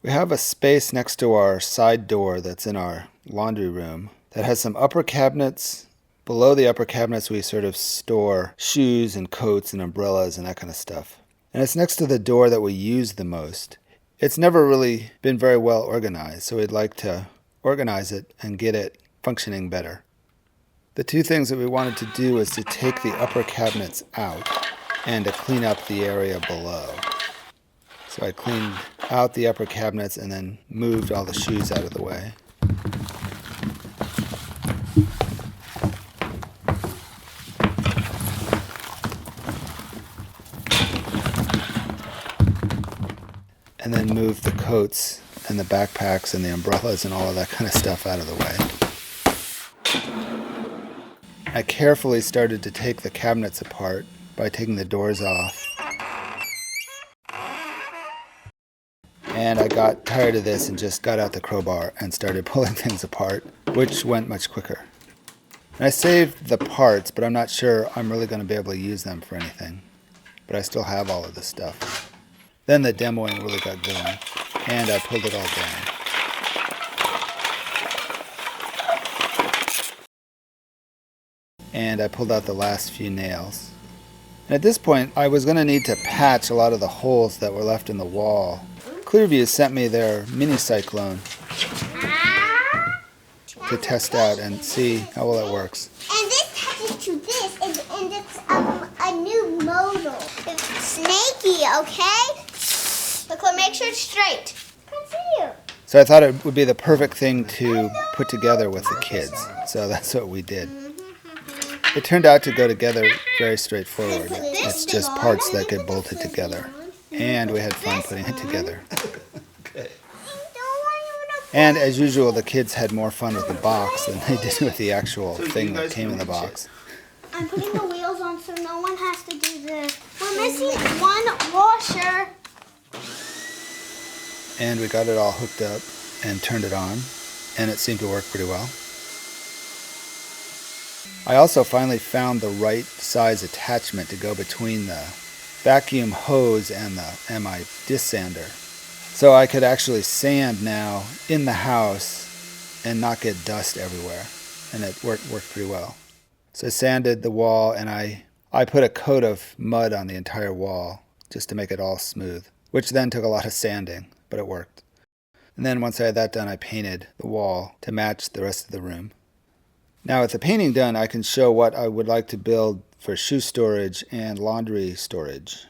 We have a space next to our side door that's in our laundry room that has some upper cabinets. Below the upper cabinets we sort of store shoes and coats and umbrellas and that kind of stuff. And it's next to the door that we use the most. It's never really been very well organized, so we'd like to organize it and get it functioning better. The two things that we wanted to do is to take the upper cabinets out and to clean up the area below. So I cleaned out the upper cabinets and then moved all the shoes out of the way. And then moved the coats and the backpacks and the umbrellas and all of that kind of stuff out of the way. I carefully started to take the cabinets apart by taking the doors off. And I got tired of this and just got out the crowbar and started pulling things apart, which went much quicker. And I saved the parts, but I'm not sure I'm really going to be able to use them for anything. But I still have all of this stuff. Then the demoing really got going, and I pulled it all down. And I pulled out the last few nails. And at this point, I was going to need to patch a lot of the holes that were left in the wall. Clearview sent me their mini cyclone to test out and see how well it works. And this touches to this, and it's a new model. It's snaky, okay? Look, make sure it's straight. Continue. So I thought it would be the perfect thing to put together with the kids. So that's what we did. It turned out to go together very straightforward. It's just parts that get bolted together. And we had fun putting it together. And as usual, the kids had more fun with the box than they did with the actual thing that came in the box. I'm putting the wheels on so no one has to do this. We're missing one washer. And we got it all hooked up and turned it on, and it seemed to work pretty well. I also finally found the right size attachment to go between the vacuum hose and the MI disc sander. So I could actually sand now in the house and not get dust everywhere. And it worked pretty well. So I sanded the wall, and I put a coat of mud on the entire wall just to make it all smooth, which then took a lot of sanding, but it worked. And then once I had that done, I painted the wall to match the rest of the room. Now with the painting done, I can show what I would like to build for shoe storage and laundry storage.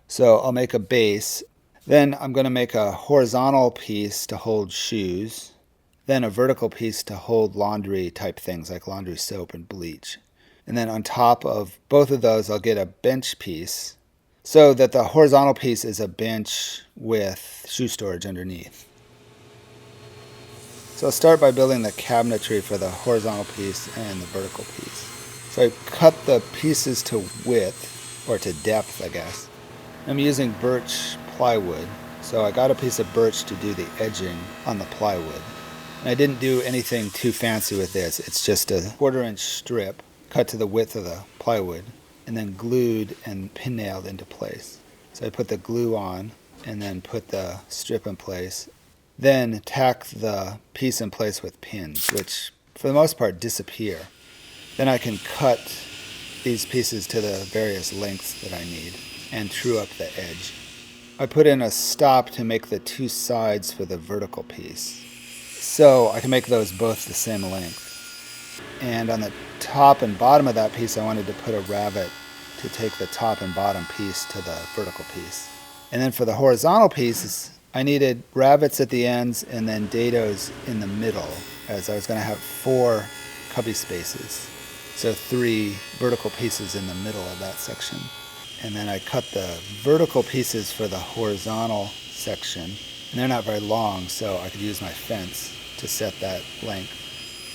So I'll make a base. Then I'm going to make a horizontal piece to hold shoes. Then a vertical piece to hold laundry type things like laundry soap and bleach. And then on top of both of those, I'll get a bench piece so that the horizontal piece is a bench with shoe storage underneath. So I'll start by building the cabinetry for the horizontal piece and the vertical piece. So I cut the pieces to width, or to depth, I guess. I'm using birch plywood. So I got a piece of birch to do the edging on the plywood. And I didn't do anything too fancy with this. It's just a 1/4-inch strip cut to the width of the plywood and then glued and pin nailed into place. So I put the glue on and then put the strip in place. Then tack the piece in place with pins, which for the most part disappear. Then I can cut these pieces to the various lengths that I need and true up the edge. I put in a stop to make the two sides for the vertical piece, so I can make those both the same length. And on the top and bottom of that piece, I wanted to put a rabbet to take the top and bottom piece to the vertical piece. And then for the horizontal pieces, I needed rabbets at the ends and then dados in the middle, as I was going to have 4 cubby spaces. So 3 vertical pieces in the middle of that section. And then I cut the vertical pieces for the horizontal section. And they're not very long, so I could use my fence to set that length.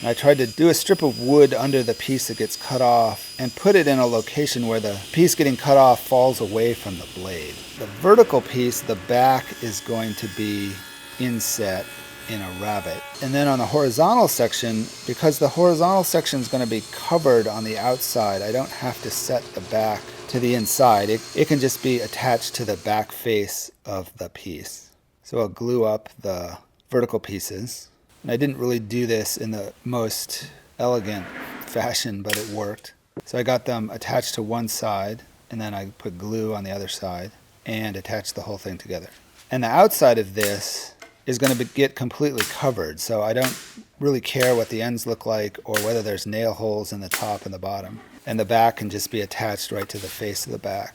And I tried to do a strip of wood under the piece that gets cut off and put it in a location where the piece getting cut off falls away from the blade. The vertical piece, the back, is going to be inset in a rabbet. And then on the horizontal section, because the horizontal section is going to be covered on the outside, I don't have to set the back to the inside. It can just be attached to the back face of the piece. So I'll glue up the vertical pieces. And I didn't really do this in the most elegant fashion, but it worked. So I got them attached to one side, and then I put glue on the other side and attached the whole thing together. And the outside of this is going to get completely covered, so I don't really care what the ends look like or whether there's nail holes in the top and the bottom. And the back can just be attached right to the face of the back.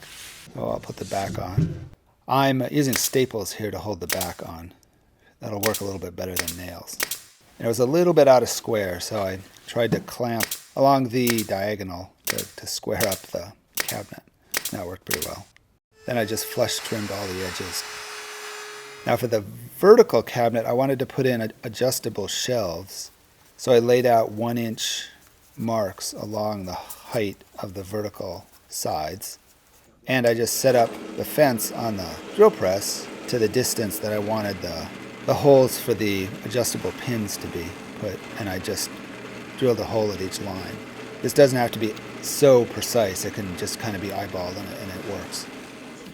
So I'll put the back on. I'm using staples here to hold the back on. That'll work a little bit better than nails. And it was a little bit out of square, so I tried to clamp along the diagonal to square up the cabinet. That worked pretty well. Then I just flush trimmed all the edges. Now for the vertical cabinet, I wanted to put in adjustable shelves. So I laid out 1-inch marks along the height of the vertical sides. And I just set up the fence on the drill press to the distance that I wanted the holes for the adjustable pins to be put. And I just drilled a hole at each line. This doesn't have to be so precise. It can just kind of be eyeballed and it works.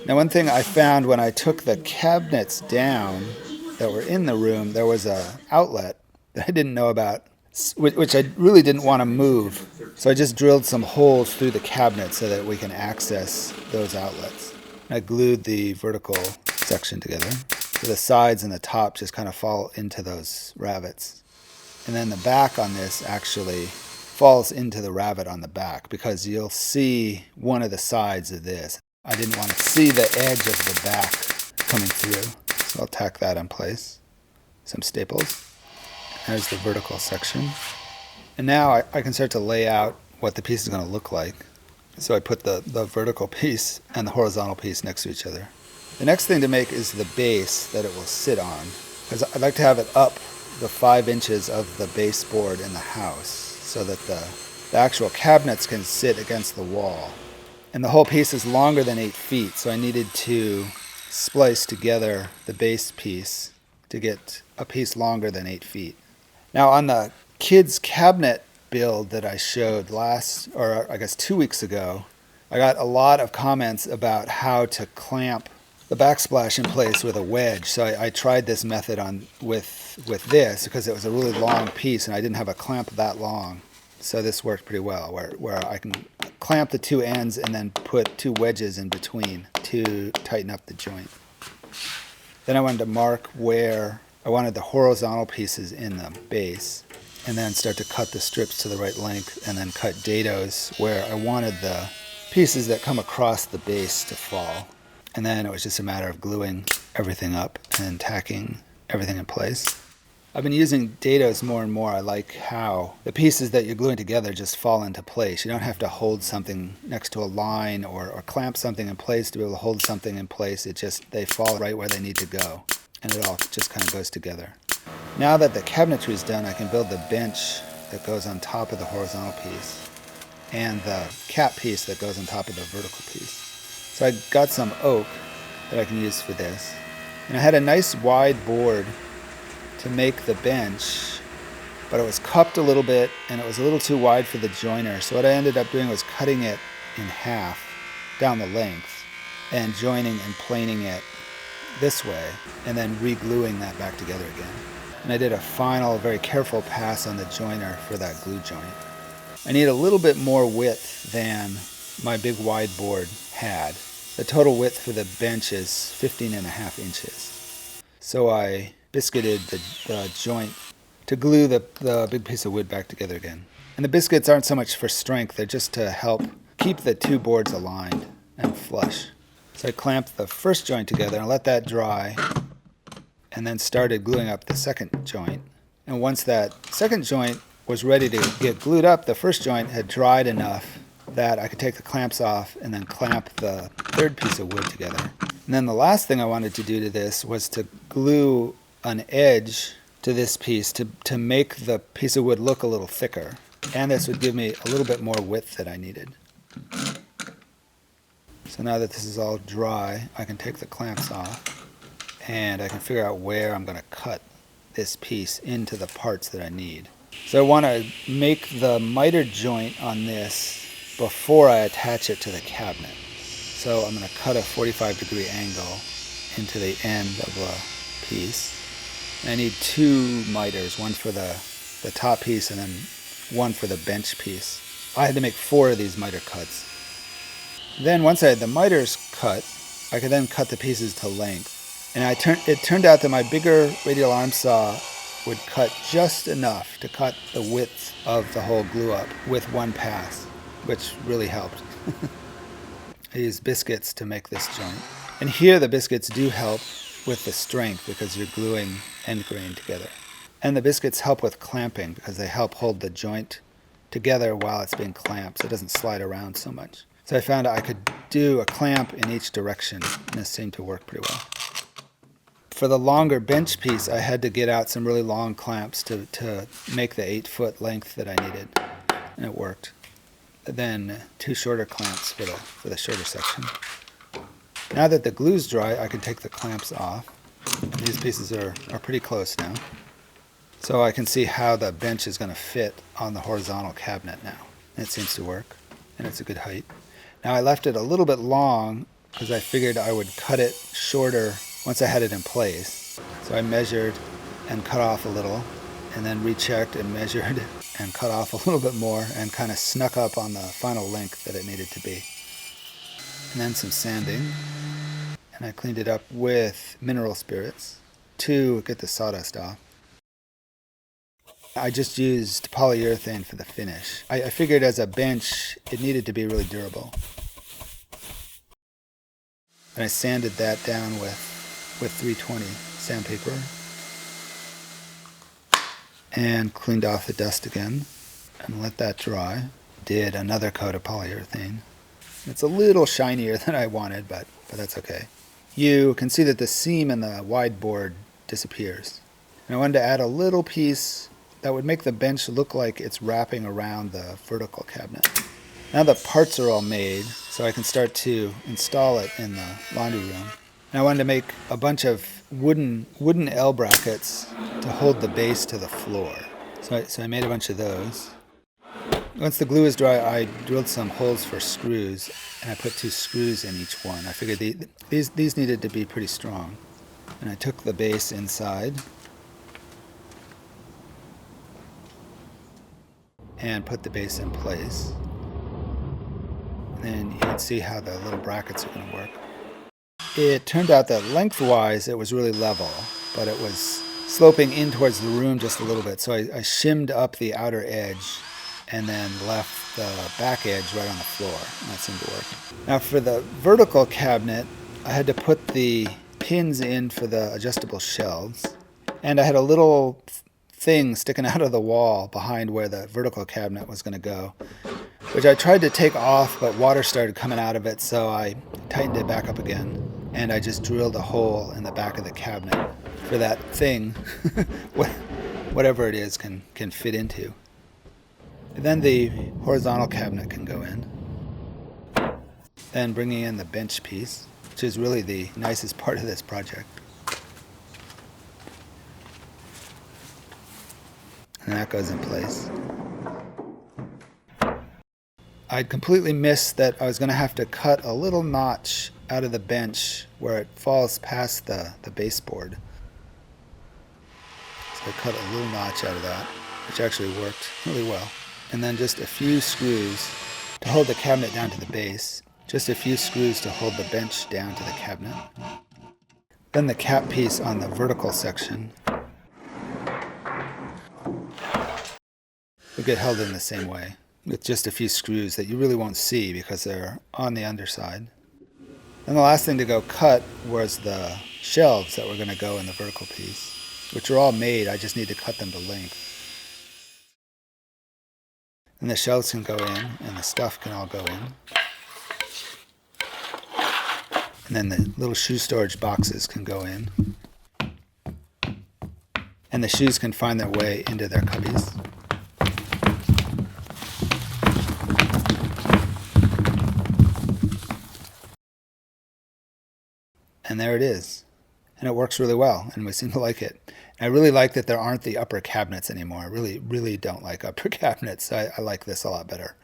Now, one thing I found when I took the cabinets down that were in the room, there was an outlet that I didn't know about, which I really didn't want to move. So I just drilled some holes through the cabinet so that we can access those outlets. I glued the vertical section together. So the sides and the top just kind of fall into those rivets. And then the back on this actually falls into the ravet on the back because you'll see one of the sides of this. I didn't want to see the edge of the back coming through, so I'll tack that in place. Some staples. There's the vertical section. And now I can start to lay out what the piece is going to look like. So I put the vertical piece and the horizontal piece next to each other. The next thing to make is the base that it will sit on, because I'd like to have it up the 5 inches of the baseboard in the house so that the actual cabinets can sit against the wall. And the whole piece is longer than 8 feet, so I needed to splice together the base piece to get a piece longer than 8 feet. Now on the kids' cabinet build that I showed 2 weeks ago, I got a lot of comments about how to clamp the backsplash in place with a wedge. So I tried this method with this because it was a really long piece and I didn't have a clamp that long. So this worked pretty well, where I can clamp the 2 ends and then put 2 wedges in between to tighten up the joint. Then I wanted to mark where I wanted the horizontal pieces in the base, and then start to cut the strips to the right length, and then cut dados where I wanted the pieces that come across the base to fall. And then it was just a matter of gluing everything up and tacking everything in place. I've been using dados more and more. I like how the pieces that you're gluing together just fall into place. You don't have to hold something next to a line or clamp something in place to be able to hold something in place. They fall right where they need to go. And it all just kind of goes together. Now that the cabinetry is done, I can build the bench that goes on top of the horizontal piece and the cap piece that goes on top of the vertical piece. So I got some oak that I can use for this. And I had a nice wide board to make the bench, but it was cupped a little bit and it was a little too wide for the joiner. So what I ended up doing was cutting it in half down the length and joining and planing it this way and then re-gluing that back together again. And I did a final, very careful pass on the joiner for that glue joint. I need a little bit more width than my big wide board had. The total width for the bench is 15.5 inches. So I biscuited the joint to glue the big piece of wood back together again. And the biscuits aren't so much for strength, they're just to help keep the 2 boards aligned and flush. So I clamped the first joint together and let that dry, and then started gluing up the second joint. And once that second joint was ready to get glued up, the first joint had dried enough that I could take the clamps off and then clamp the third piece of wood together. And then the last thing I wanted to do to this was to glue an edge to this piece to make the piece of wood look a little thicker. And this would give me a little bit more width that I needed. So now that this is all dry, I can take the clamps off and I can figure out where I'm going to cut this piece into the parts that I need. So I want to make the miter joint on this before I attach it to the cabinet. So I'm going to cut a 45-degree angle into the end of piece. And I need 2 miters, one for the top piece and then one for the bench piece. I had to make 4 of these miter cuts. Then once I had the miters cut, I could then cut the pieces to length. And it turned out that my bigger radial arm saw would cut just enough to cut the width of the whole glue up with one pass, which really helped. I used biscuits to make this joint. And here the biscuits do help with the strength because you're gluing end grain together. And the biscuits help with clamping because they help hold the joint together while it's being clamped so it doesn't slide around so much. So I found I could do a clamp in each direction, and this seemed to work pretty well. For the longer bench piece, I had to get out some really long clamps to make the 8-foot length that I needed, and it worked. Then 2 shorter clamps for the shorter section. Now that the glue's dry, I can take the clamps off. These pieces are pretty close now. So I can see how the bench is going to fit on the horizontal cabinet now. And it seems to work, and it's a good height. Now I left it a little bit long because I figured I would cut it shorter once I had it in place. So I measured and cut off a little, and then rechecked and measured and cut off a little bit more and kind of snuck up on the final length that it needed to be. And then some sanding, and I cleaned it up with mineral spirits to get the sawdust off. I just used polyurethane for the finish. I figured as a bench it needed to be really durable. And I sanded that down with 320 sandpaper and cleaned off the dust again and let that dry. Did another coat of polyurethane. It's a little shinier than I wanted, but that's okay. You can see that the seam in the wide board disappears. And I wanted to add a little piece that would make the bench look like it's wrapping around the vertical cabinet. Now the parts are all made, so I can start to install it in the laundry room. And I wanted to make a bunch of wooden L brackets to hold the base to the floor. So I made a bunch of those. Once the glue is dry, I drilled some holes for screws, and I put 2 screws in each one. I figured these needed to be pretty strong. And I took the base inside and put the base in place. And then you can see how the little brackets are going to work. It turned out that lengthwise it was really level, but it was sloping in towards the room just a little bit. So I shimmed up the outer edge and then left the back edge right on the floor, and that seemed to work. Now for the vertical cabinet, I had to put the pins in for the adjustable shelves, and I had a little thing sticking out of the wall behind where the vertical cabinet was going to go, which I tried to take off, but water started coming out of it, so I tightened it back up again, and I just drilled a hole in the back of the cabinet for that thing, whatever it is, can fit into. And then the horizontal cabinet can go in. Then bringing in the bench piece, which is really the nicest part of this project. And that goes in place. I'd completely missed that I was going to have to cut a little notch out of the bench where it falls past the baseboard. So I cut a little notch out of that, which actually worked really well. And then just a few screws to hold the cabinet down to the base. Just a few screws to hold the bench down to the cabinet. Then the cap piece on the vertical section will get held in the same way, with just a few screws that you really won't see because they're on the underside. And the last thing to go cut was the shelves that were going to go in the vertical piece, which are all made. I just need to cut them to length. And the shelves can go in, and the stuff can all go in. And then the little shoe storage boxes can go in. And the shoes can find their way into their cubbies. And there it is. And it works really well, and we seem to like it. And I really like that there aren't the upper cabinets anymore. I really, really don't like upper cabinets. I like this a lot better.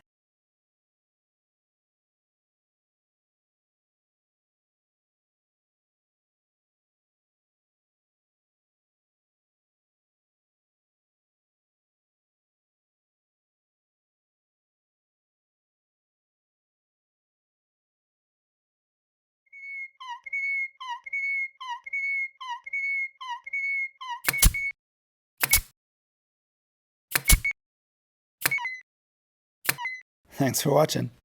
Thanks for watching.